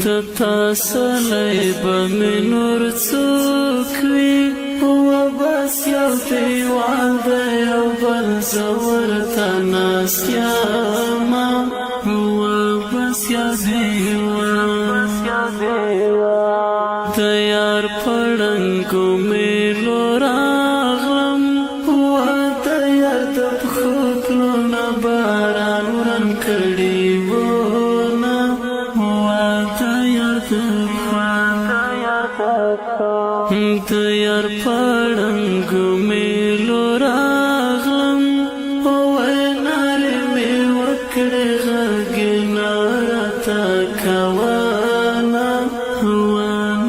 تتاسلی بمی نور چوکوی و بس یو دیوال دی یو بل زورتا ناستیاما و بس یو دیوال دیار پڑنگو میلو راغلم و دیار دبخوکلو نباران ورن کردی بونا و دیار دیار پڑنگو میلو راغلم و ناری می وکڑی غرگی نارتا کوانا و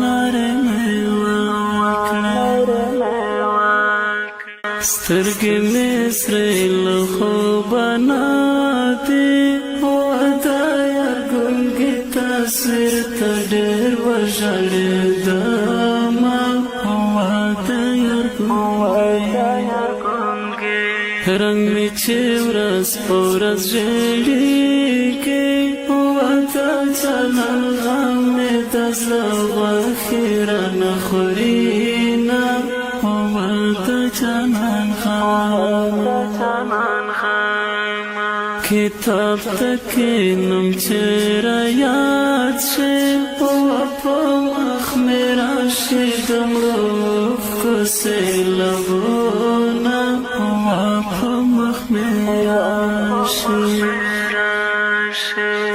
ناری می وکڑی سترگی می سری لخوبانا دی و دیار گنگی تصویر تا دیر وجالی داما رنگ می چی ورس پورس جلیگی و تا چنان غم می دزل غخیره نخورینا و تا چنان کتاب تکینم چرا یاد شی و پا مخ میرا شیدم روف کسی لبونا و پا مخ میرا شی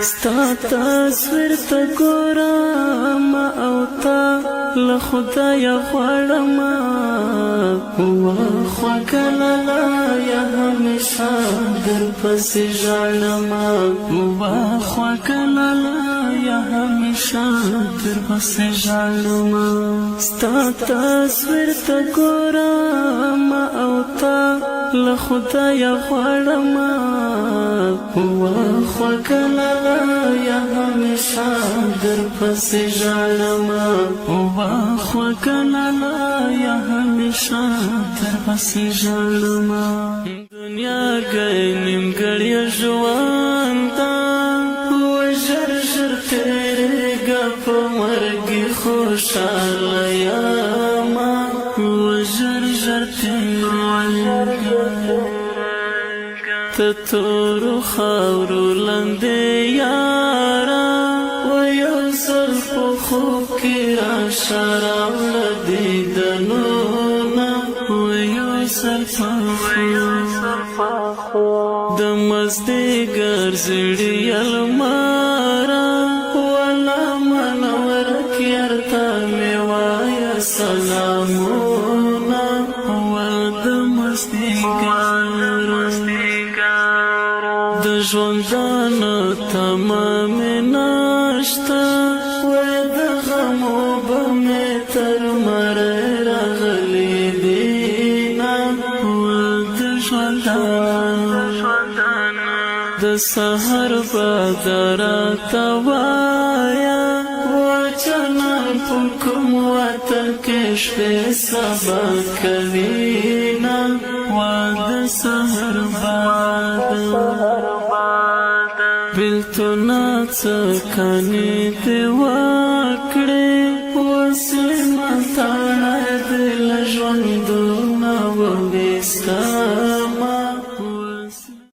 ستا تصویر تا گورم او تا لخدای خوڑما و خوکلالا یا همیشا در پسی جالما و خوکلالا یا همیشا در پسی جالما ستا تصویر تا گورم او تا لخدای خوڑما و خوکلالا یا همیشا در پسی جالما و خوکلالا یا همیشا در پسی جالما دنیا گئی نیمگڑی ژواندا و ژر ژر تیریږه په مرګي خوشاله یاما و ژر ژر تیریږه ته تورو خاورو لاندې یارا و یو ځل په خوب کې راشه راوړه دیدنونه و یو ځل په خوب د مازدیګر زړې المارا ولا منور کې ارته مې وایه سلامونه و د مازدیګر د ژوندانه تمامې نشته و د غمو به مې تر مړی راغلي دینه و د ژوندانه د سحر باد راته وایه و جانان په کوم وطن کې شپې سبا کوینه و د سحر باد بیلتونه څکانې دې وکړې وسلې متاړه دې له ژوندونه وویسته